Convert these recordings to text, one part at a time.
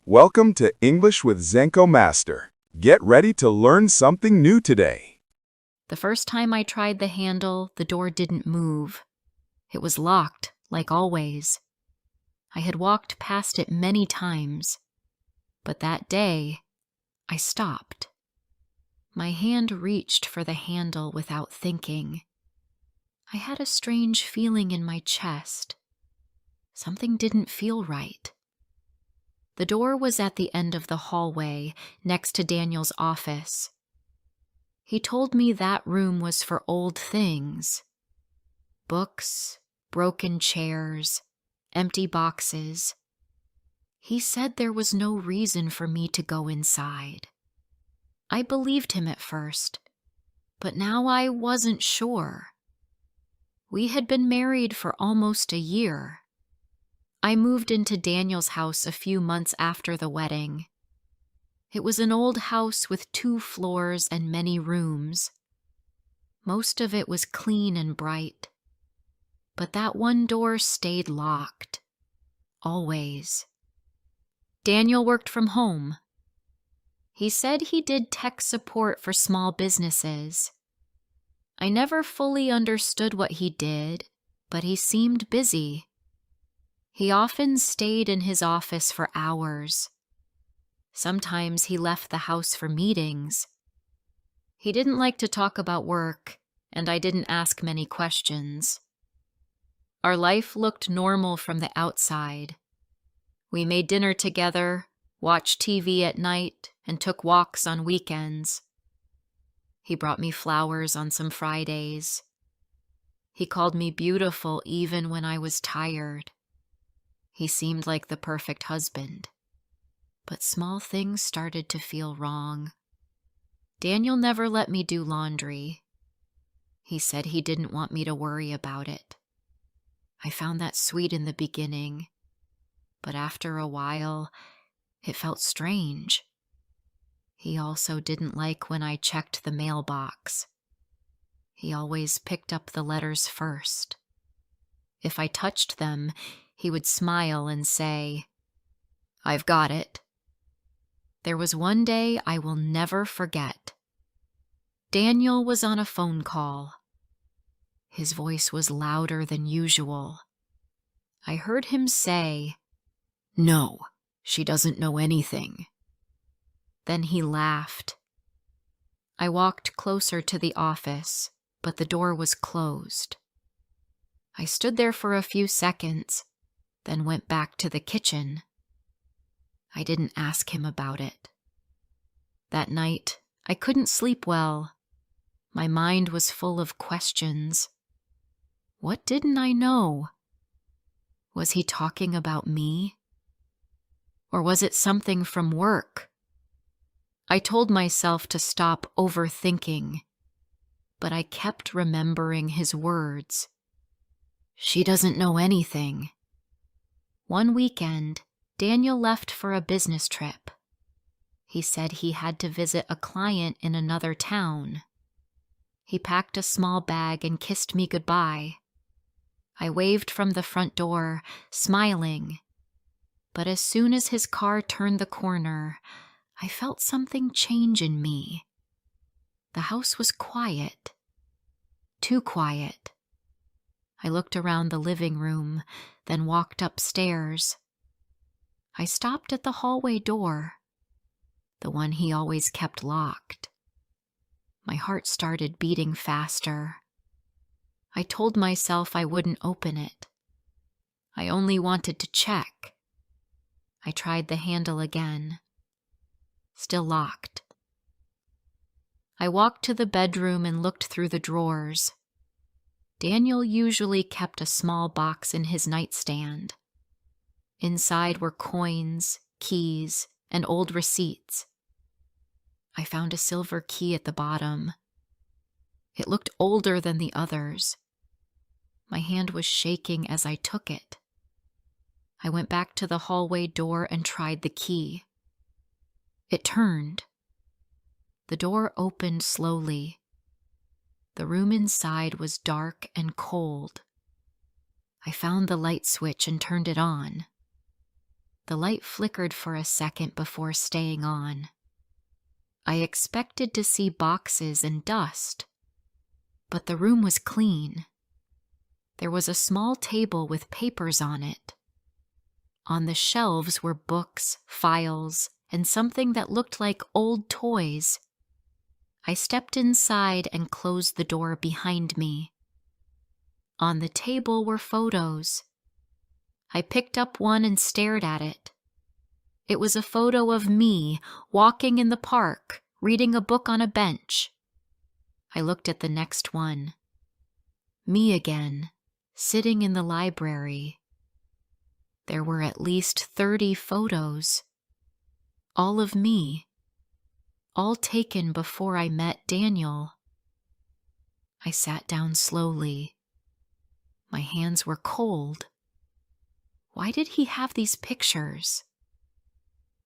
Welcome to English with Zenko Master. Get ready to learn something new today. The first time I tried the handle, the door didn't move. It was locked, like always. I had walked past it many times, but that day, I stopped. My hand reached for the handle without thinking. I had a strange feeling in my chest. Something didn't feel right. The door was at the end of the hallway, next to Daniel's office. He told me that room was for old things. Books, broken chairs, empty boxes. He said there was no reason for me to go inside. I believed him at first, but now I wasn't sure. We had been married for almost a year. I moved into Daniel's house a few months after the wedding. It was an old house with 2 floors and many rooms. Most of it was clean and bright, but that one door stayed locked. Always. Daniel worked from home. He said he did tech support for small businesses. I never fully understood what he did, but he seemed busy. He often stayed in his office for hours. Sometimes he left the house for meetings. He didn't like to talk about work, and I didn't ask many questions. Our life looked normal from the outside. We made dinner together, watched TV at night, and took walks on weekends. He brought me flowers on some Fridays. He called me beautiful even when I was tired. He seemed like the perfect husband. But small things started to feel wrong. Daniel never let me do laundry. He said he didn't want me to worry about it. I found that sweet in the beginning, but after a while, it felt strange. He also didn't like when I checked the mailbox. He always picked up the letters first. If I touched them, he would smile and say, "I've got it." There was one day I will never forget. Daniel was on a phone call. His voice was louder than usual. I heard him say, "No, she doesn't know anything." Then he laughed. I walked closer to the office, but the door was closed. I stood there for a few seconds, then went back to the kitchen. I didn't ask him about it. That night, I couldn't sleep well. My mind was full of questions. What didn't I know? Was he talking about me? Or was it something from work? I told myself to stop overthinking, but I kept remembering his words. She doesn't know anything. One weekend, Daniel left for a business trip. He said he had to visit a client in another town. He packed a small bag and kissed me goodbye. I waved from the front door, smiling, but as soon as his car turned the corner, I felt something change in me. The house was quiet. Too quiet. I looked around the living room, then walked upstairs. I stopped at the hallway door, the one he always kept locked. My heart started beating faster. I told myself I wouldn't open it. I only wanted to check. I tried the handle again. Still locked. I walked to the bedroom and looked through the drawers. Daniel usually kept a small box in his nightstand. Inside were coins, keys, and old receipts. I found a silver key at the bottom. It looked older than the others. My hand was shaking as I took it. I went back to the hallway door and tried the key. It turned. The door opened slowly. The room inside was dark and cold. I found the light switch and turned it on. The light flickered for a second before staying on. I expected to see boxes and dust, but the room was clean. There was a small table with papers on it. On the shelves were books, files, and something that looked like old toys. I stepped inside and closed the door behind me. On the table were photos. I picked up one and stared at it. It was a photo of me walking in the park, reading a book on a bench. I looked at the next one. Me again, sitting in the library. There were at least 30 photos. All of me. All taken before I met Daniel. I sat down slowly. My hands were cold. Why did he have these pictures?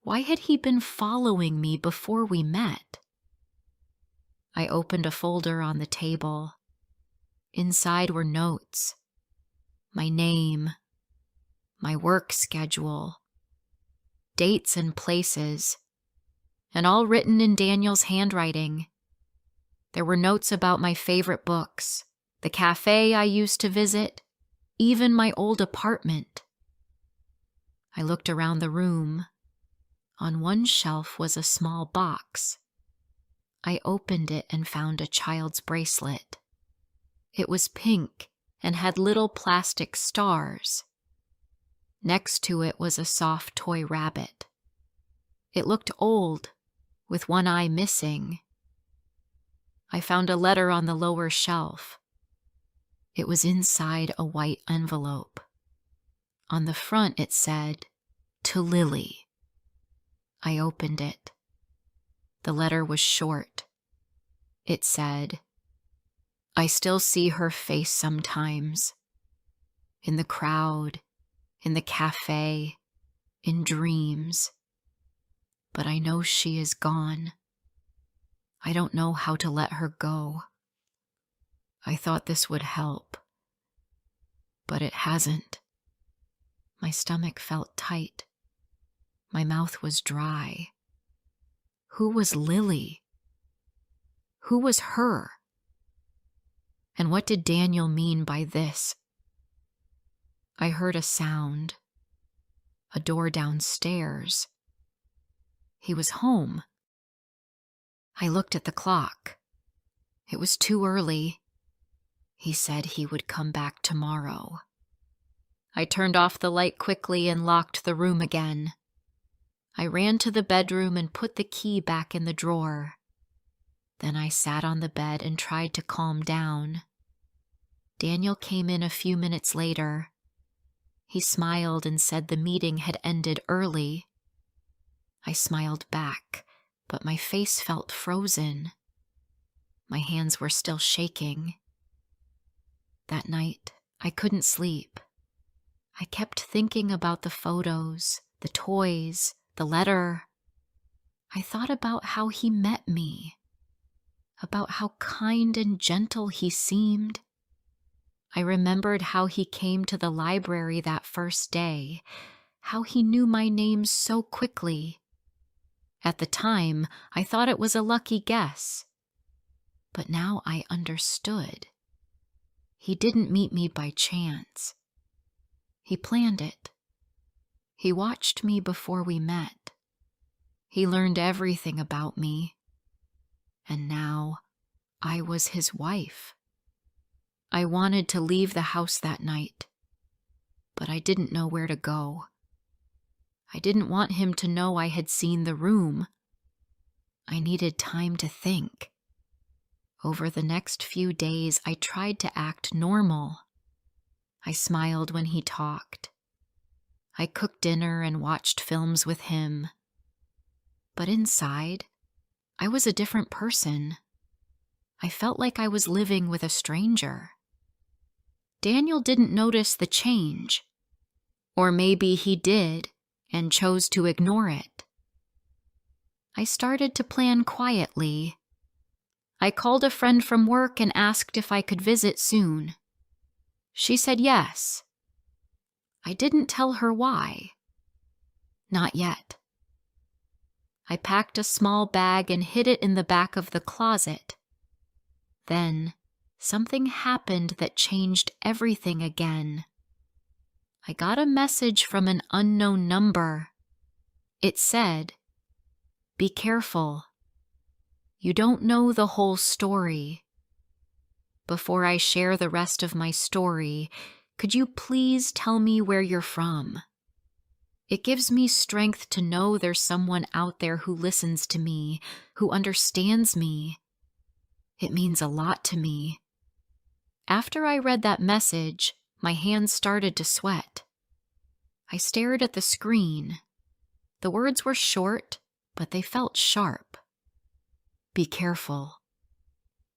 Why had he been following me before we met? I opened a folder on the table. Inside were notes. My name. My work schedule. Dates and places. And all written in Daniel's handwriting. There were notes about my favorite books, the cafe I used to visit, even my old apartment. I looked around the room. On one shelf was a small box. I opened it and found a child's bracelet. It was pink and had little plastic stars. Next to it was a soft toy rabbit. It looked old, with one eye missing. I found a letter on the lower shelf. It was inside a white envelope. On the front it said, "To Lily." I opened it. The letter was short. It said, "I still see her face sometimes. In the crowd, in the cafe, in dreams. But I know she is gone. I don't know how to let her go. I thought this would help, but it hasn't." My stomach felt tight. My mouth was dry. Who was Lily? Who was her? And what did Daniel mean by this? I heard a sound. A door downstairs. He was home. I looked at the clock. It was too early. He said he would come back tomorrow. I turned off the light quickly and locked the room again. I ran to the bedroom and put the key back in the drawer. Then I sat on the bed and tried to calm down. Daniel came in a few minutes later. He smiled and said the meeting had ended early. I smiled back, but my face felt frozen. My hands were still shaking. That night, I couldn't sleep. I kept thinking about the photos, the toys, the letter. I thought about how he met me, about how kind and gentle he seemed. I remembered how he came to the library that first day, how he knew my name so quickly. At the time, I thought it was a lucky guess. But now I understood. He didn't meet me by chance. He planned it. He watched me before we met. He learned everything about me. And now I was his wife. I wanted to leave the house that night, but I didn't know where to go. I didn't want him to know I had seen the room. I needed time to think. Over the next few days, I tried to act normal. I smiled when he talked. I cooked dinner and watched films with him. But inside, I was a different person. I felt like I was living with a stranger. Daniel didn't notice the change. Or maybe he did and chose to ignore it. I started to plan quietly. I called a friend from work and asked if I could visit soon. She said yes. I didn't tell her why. Not yet. I packed a small bag and hid it in the back of the closet. Then, something happened that changed everything again. I got a message from an unknown number. It said, "Be careful. You don't know the whole story. Before I share the rest of my story, could you please tell me where you're from? It gives me strength to know there's someone out there who listens to me, who understands me. It means a lot to me." After I read that message, my hands started to sweat. I stared at the screen. The words were short, but they felt sharp. Be careful.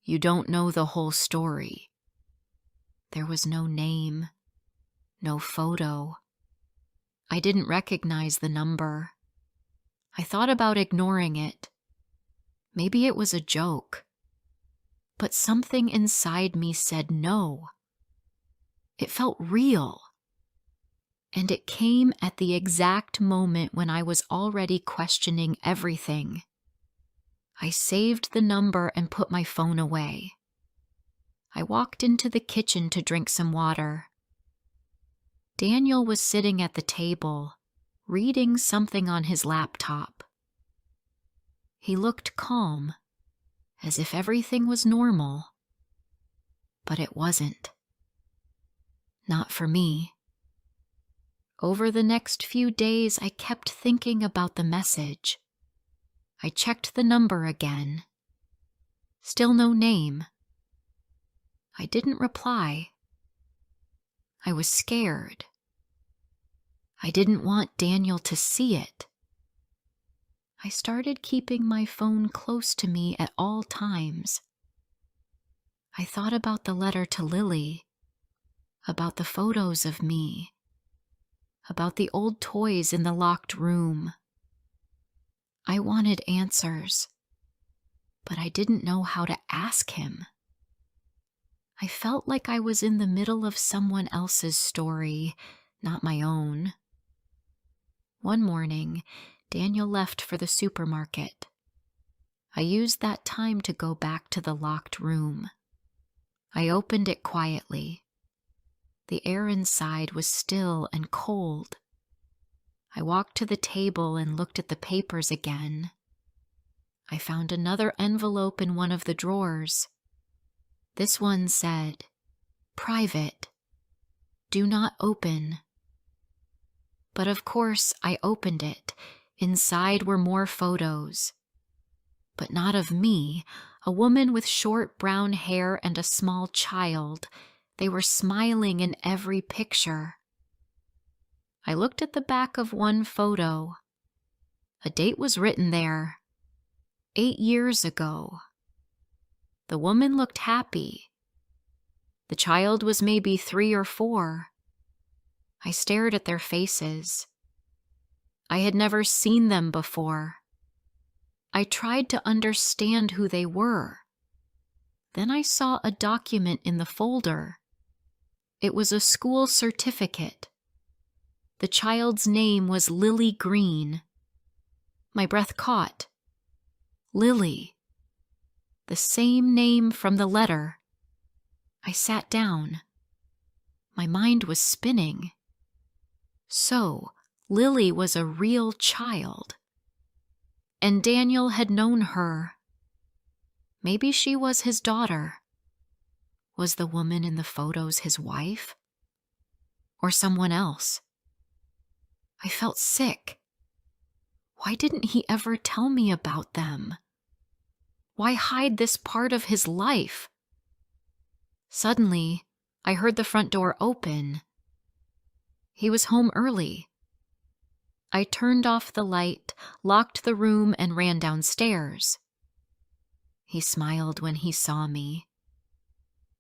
You don't know the whole story. There was no name, no photo. I didn't recognize the number. I thought about ignoring it. Maybe it was a joke. But something inside me said no. It felt real. And it came at the exact moment when I was already questioning everything. I saved the number and put my phone away. I walked into the kitchen to drink some water. Daniel was sitting at the table, reading something on his laptop. He looked calm, as if everything was normal. But it wasn't. Not for me. Over the next few days, I kept thinking about the message. I checked the number again. Still no name. I didn't reply. I was scared. I didn't want Daniel to see it. I started keeping my phone close to me at all times. I thought about the letter to Lily, about the photos of me, about the old toys in the locked room. I wanted answers, but I didn't know how to ask him. I felt like I was in the middle of someone else's story, not my own. One morning, Daniel left for the supermarket. I used that time to go back to the locked room. I opened it quietly. The air inside was still and cold. I walked to the table and looked at the papers again. I found another envelope in one of the drawers. This one said, "Private. Do not open." But of course, I opened it. Inside were more photos. But not of me, a woman with short brown hair and a small child. They were smiling in every picture. I looked at the back of one photo. A date was written there. 8 years ago. The woman looked happy. The child was maybe 3 or 4. I stared at their faces. I had never seen them before. I tried to understand who they were. Then I saw a document in the folder. It was a school certificate. The child's name was Lily Green. My breath caught. Lily. The same name from the letter. I sat down. My mind was spinning. So, Lily was a real child. And Daniel had known her. Maybe she was his daughter. Was the woman in the photos his wife? Or someone else? I felt sick. Why didn't he ever tell me about them? Why hide this part of his life? Suddenly, I heard the front door open. He was home early. I turned off the light, locked the room, and ran downstairs. He smiled when he saw me.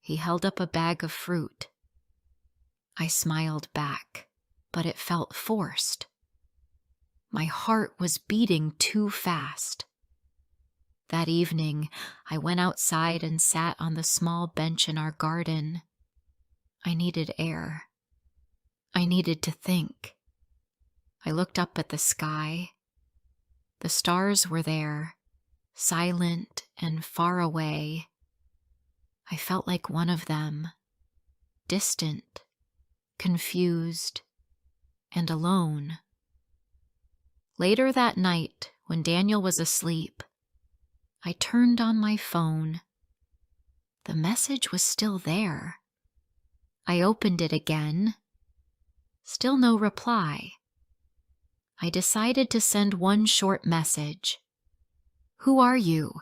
He held up a bag of fruit. I smiled back, but it felt forced. My heart was beating too fast. That evening, I went outside and sat on the small bench in our garden. I needed air. I needed to think. I looked up at the sky. The stars were there, silent and far away. I felt like one of them, distant, confused, and alone. Later that night, when Daniel was asleep, I turned on my phone. The message was still there. I opened it again. Still no reply. I decided to send one short message. "Who are you?"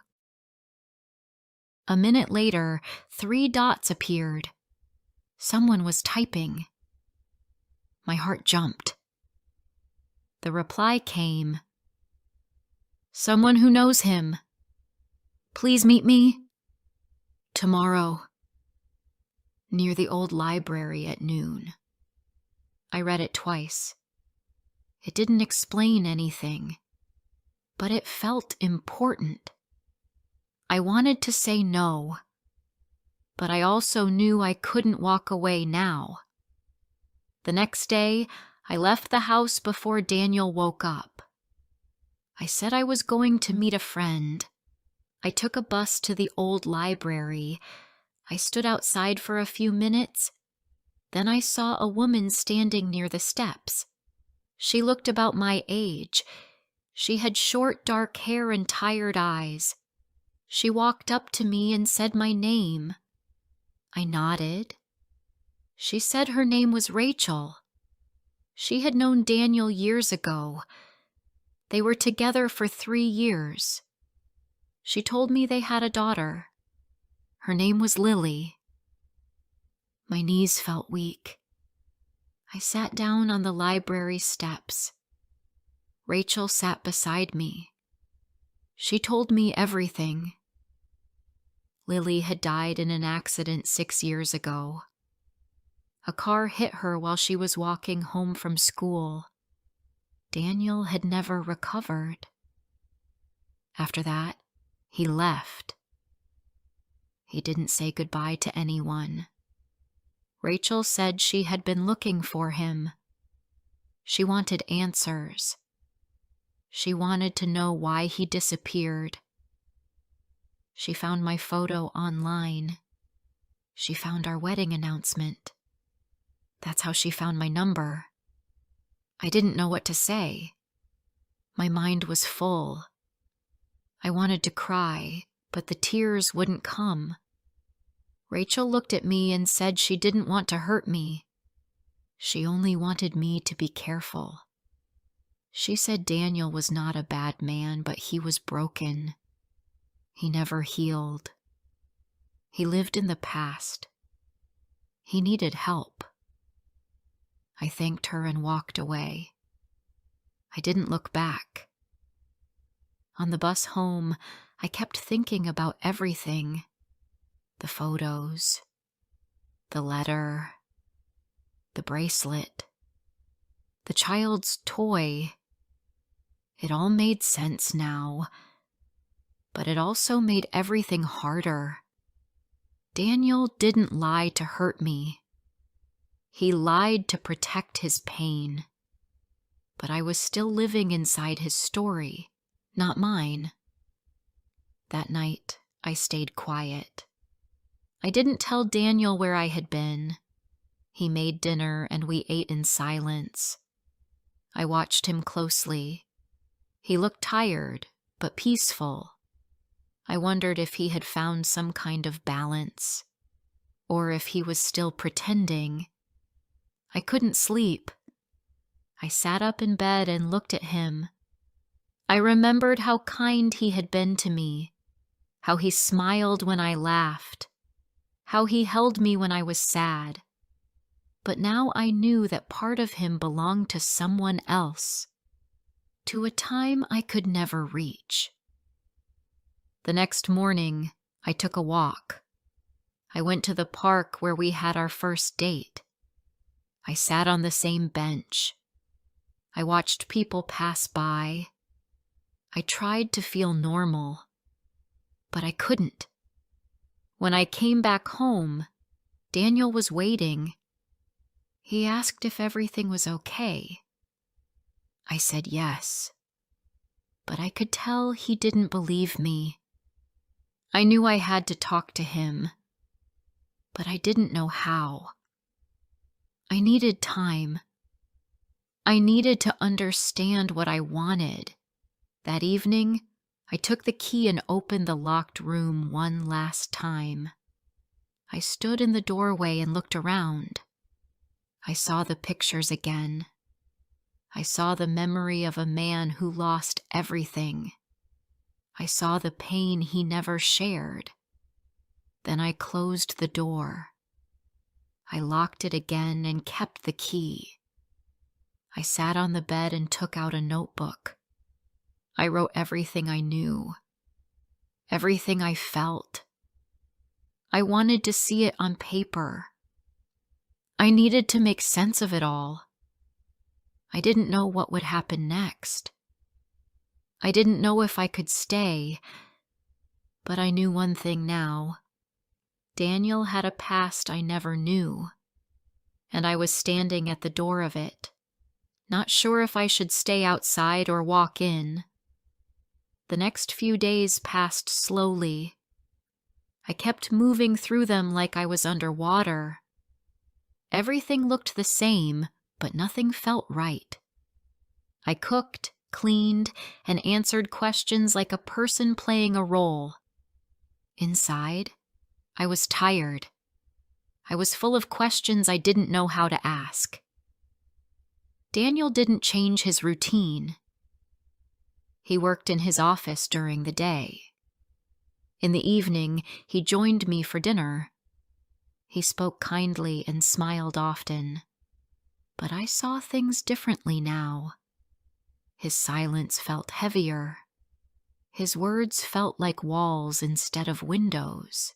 A minute later, 3 dots appeared. Someone was typing. My heart jumped. The reply came. "Someone who knows him. Please meet me tomorrow near the old library at noon." I read it twice. It didn't explain anything, but it felt important. I wanted to say no, but I also knew I couldn't walk away now. The next day, I left the house before Daniel woke up. I said I was going to meet a friend. I took a bus to the old library. I stood outside for a few minutes. Then I saw a woman standing near the steps. She looked about my age. She had short, dark hair and tired eyes. She walked up to me and said my name. I nodded. She said her name was Rachel. She had known Daniel years ago. They were together for 3 years. She told me they had a daughter. Her name was Lily. My knees felt weak. I sat down on the library steps. Rachel sat beside me. She told me everything. Lily had died in an accident 6 years ago. A car hit her while she was walking home from school. Daniel had never recovered. After that, he left. He didn't say goodbye to anyone. Rachel said she had been looking for him. She wanted answers. She wanted to know why he disappeared. She found my photo online. She found our wedding announcement. That's how she found my number. I didn't know what to say. My mind was full. I wanted to cry, but the tears wouldn't come. Rachel looked at me and said she didn't want to hurt me. She only wanted me to be careful. She said Daniel was not a bad man, but he was broken. He never healed. He lived in the past. He needed help. I thanked her and walked away. I didn't look back. On the bus home, I kept thinking about everything. The photos, the letter, the bracelet, the child's toy. It all made sense now, but it also made everything harder. Daniel didn't lie to hurt me. He lied to protect his pain. But I was still living inside his story, not mine. That night, I stayed quiet. I didn't tell Daniel where I had been. He made dinner and we ate in silence. I watched him closely. He looked tired, but peaceful. I wondered if he had found some kind of balance, or if he was still pretending. I couldn't sleep. I sat up in bed and looked at him. I remembered how kind he had been to me, how he smiled when I laughed, how he held me when I was sad. But now I knew that part of him belonged to someone else, to a time I could never reach. The next morning, I took a walk. I went to the park where we had our first date. I sat on the same bench. I watched people pass by. I tried to feel normal, but I couldn't. When I came back home, Daniel was waiting. He asked if everything was okay. I said yes, but I could tell he didn't believe me. I knew I had to talk to him, but I didn't know how. I needed time. I needed to understand what I wanted. That evening, I took the key and opened the locked room one last time. I stood in the doorway and looked around. I saw the pictures again. I saw the memory of a man who lost everything. I saw the pain he never shared. Then I closed the door. I locked it again and kept the key. I sat on the bed and took out a notebook. I wrote everything I knew, everything I felt. I wanted to see it on paper. I needed to make sense of it all. I didn't know what would happen next. I didn't know if I could stay, but I knew one thing now. Daniel had a past I never knew, and I was standing at the door of it, not sure if I should stay outside or walk in. The next few days passed slowly. I kept moving through them like I was underwater. Everything looked the same, but nothing felt right. I cooked, cleaned, and answered questions like a person playing a role. Inside, I was tired. I was full of questions I didn't know how to ask. Daniel didn't change his routine. He worked in his office during the day. In the evening, he joined me for dinner. He spoke kindly and smiled often. But I saw things differently now. His silence felt heavier. His words felt like walls instead of windows.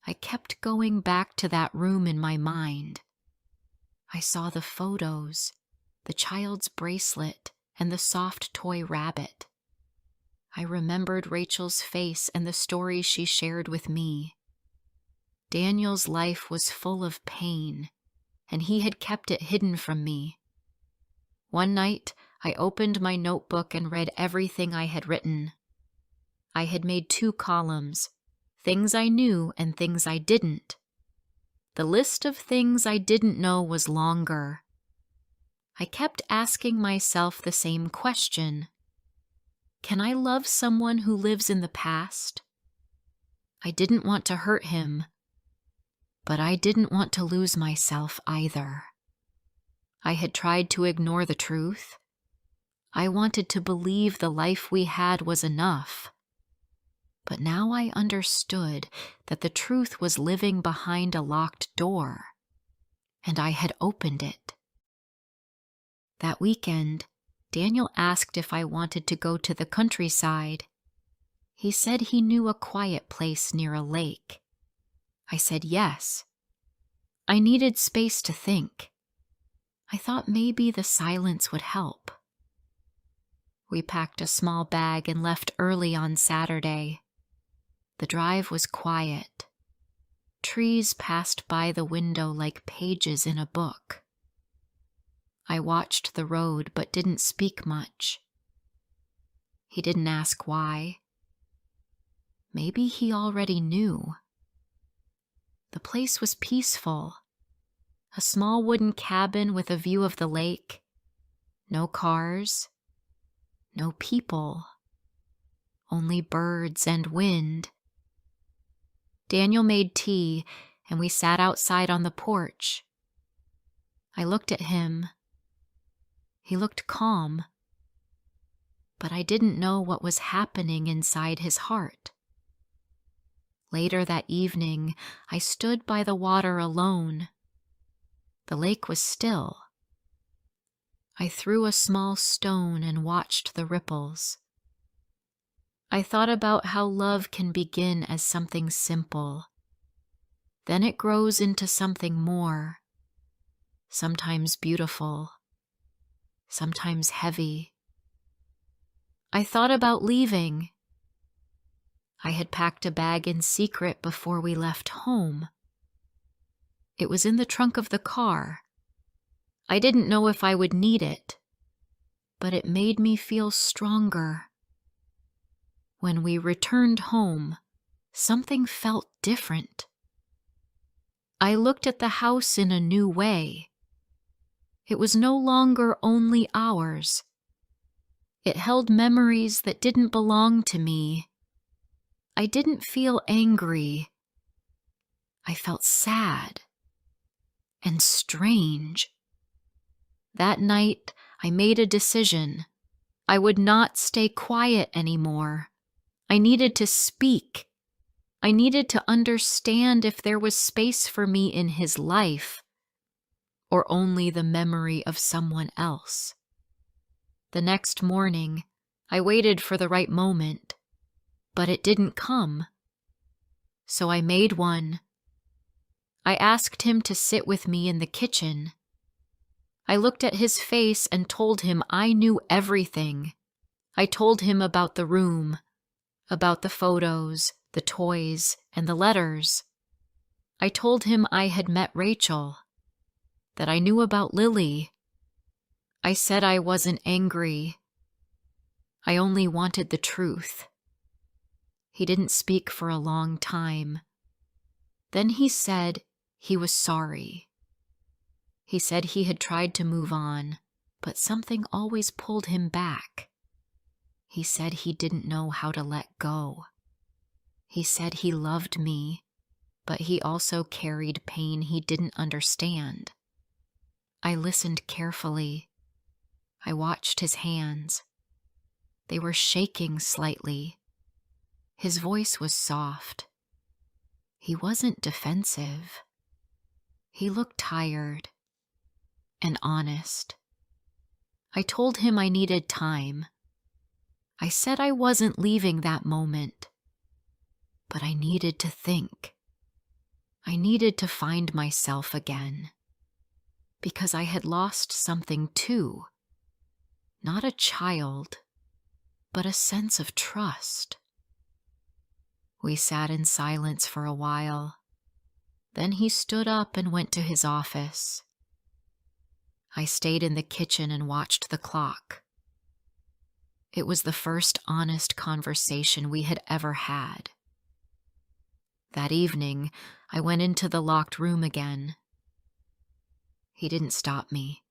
I kept going back to that room in my mind. I saw the photos, the child's bracelet, and the soft toy rabbit. I remembered Rachel's face and the stories she shared with me. Daniel's life was full of pain, and he had kept it hidden from me. One night, I opened my notebook and read everything I had written. I had made 2 columns, things I knew and things I didn't. The list of things I didn't know was longer. I kept asking myself the same question. Can I love someone who lives in the past? I didn't want to hurt him, but I didn't want to lose myself either. I had tried to ignore the truth. I wanted to believe the life we had was enough. But now I understood that the truth was living behind a locked door, and I had opened it. That weekend, Daniel asked if I wanted to go to the countryside. He said he knew a quiet place near a lake. I said yes. I needed space to think. I thought maybe the silence would help. We packed a small bag and left early on Saturday. The drive was quiet. Trees passed by the window like pages in a book. I watched the road but didn't speak much. He didn't ask why. Maybe he already knew. The place was peaceful. A small wooden cabin with a view of the lake. No cars. No people. Only birds and wind. Daniel made tea, and we sat outside on the porch. I looked at him. He looked calm, but I didn't know what was happening inside his heart. Later that evening, I stood by the water alone. The lake was still. I threw a small stone and watched the ripples. I thought about how love can begin as something simple. Then it grows into something more, sometimes beautiful, sometimes heavy. I thought about leaving. I had packed a bag in secret before we left home. It was in the trunk of the car. I didn't know if I would need it, but it made me feel stronger. When we returned home, something felt different. I looked at the house in a new way. It was no longer only ours. It held memories that didn't belong to me. I didn't feel angry. I felt sad and strange. That night, I made a decision. I would not stay quiet anymore. I needed to speak. I needed to understand if there was space for me in his life, or only the memory of someone else. The next morning, I waited for the right moment, but it didn't come. So I made one. I asked him to sit with me in the kitchen. I looked at his face and told him I knew everything. I told him about the room, about the photos, the toys, and the letters. I told him I had met Rachel, that I knew about Lily. I said I wasn't angry. I only wanted the truth. He didn't speak for a long time. Then he said he was sorry. He said he had tried to move on, but something always pulled him back. He said he didn't know how to let go. He said he loved me, but he also carried pain he didn't understand. I listened carefully. I watched his hands. They were shaking slightly. His voice was soft. He wasn't defensive. He looked tired and honest. I told him I needed time. I said I wasn't leaving that moment, but I needed to think. I needed to find myself again, because I had lost something too. Not a child, but a sense of trust. We sat in silence for a while. Then he stood up and went to his office. I stayed in the kitchen and watched the clock. It was the first honest conversation we had ever had. That evening, I went into the locked room again. He didn't stop me.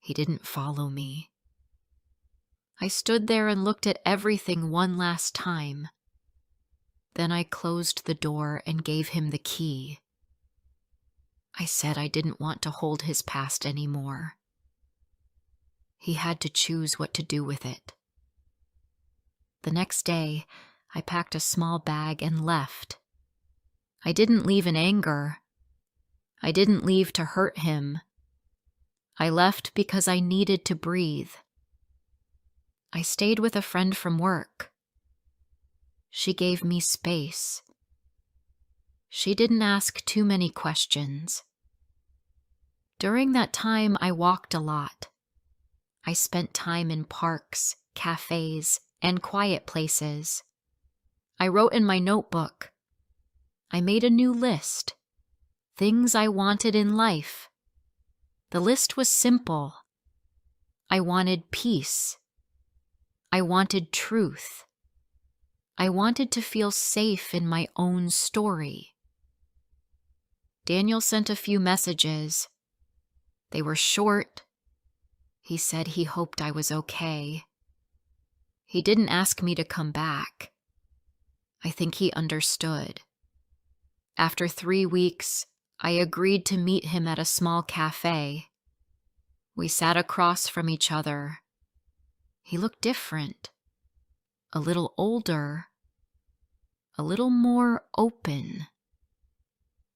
He didn't follow me. I stood there and looked at everything one last time. Then I closed the door and gave him the key. I said I didn't want to hold his past anymore. He had to choose what to do with it. The next day, I packed a small bag and left. I didn't leave in anger. I didn't leave to hurt him. I left because I needed to breathe. I stayed with a friend from work. She gave me space. She didn't ask too many questions. During that time, I walked a lot. I spent time in parks, cafes, and quiet places. I wrote in my notebook. I made a new list. Things I wanted in life. The list was simple. I wanted peace. I wanted truth. I wanted to feel safe in my own story. Daniel sent a few messages. They were short. He said he hoped I was okay. He didn't ask me to come back. I think he understood. After 3 weeks, I agreed to meet him at a small cafe. We sat across from each other. He looked different. A little older. A little more open.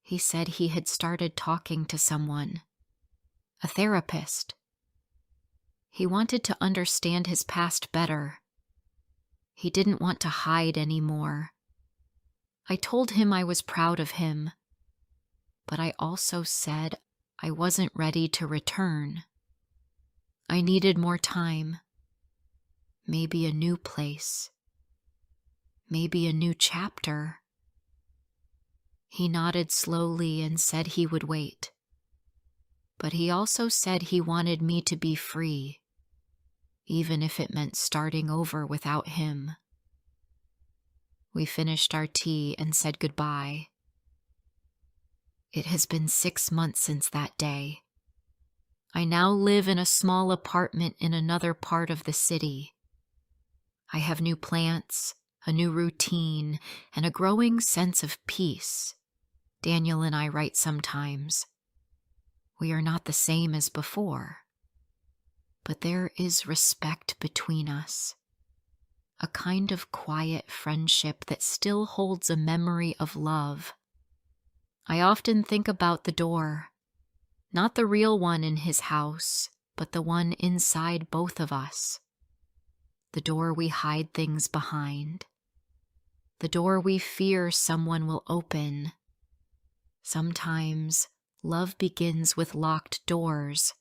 He said he had started talking to someone, a therapist. He wanted to understand his past better. He didn't want to hide anymore. I told him I was proud of him, but I also said I wasn't ready to return. I needed more time, maybe a new place, maybe a new chapter. He nodded slowly and said he would wait, but he also said he wanted me to be free. even if it meant starting over without him. We finished our tea and said goodbye. It has been 6 months since that day. I now live in a small apartment in another part of the city. I have new plants, a new routine, and a growing sense of peace. Daniel and I write sometimes. We are not the same as before, but there is respect between us, a kind of quiet friendship that still holds a memory of love. I often think about the door, not the real one in his house, but the one inside both of us. The door we hide things behind. The door we fear someone will open. Sometimes love begins with locked doors,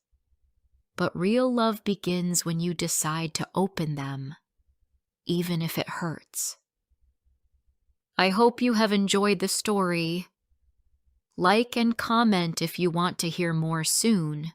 but real love begins when you decide to open them, even if it hurts. I hope you have enjoyed the story. Like and comment if you want to hear more soon.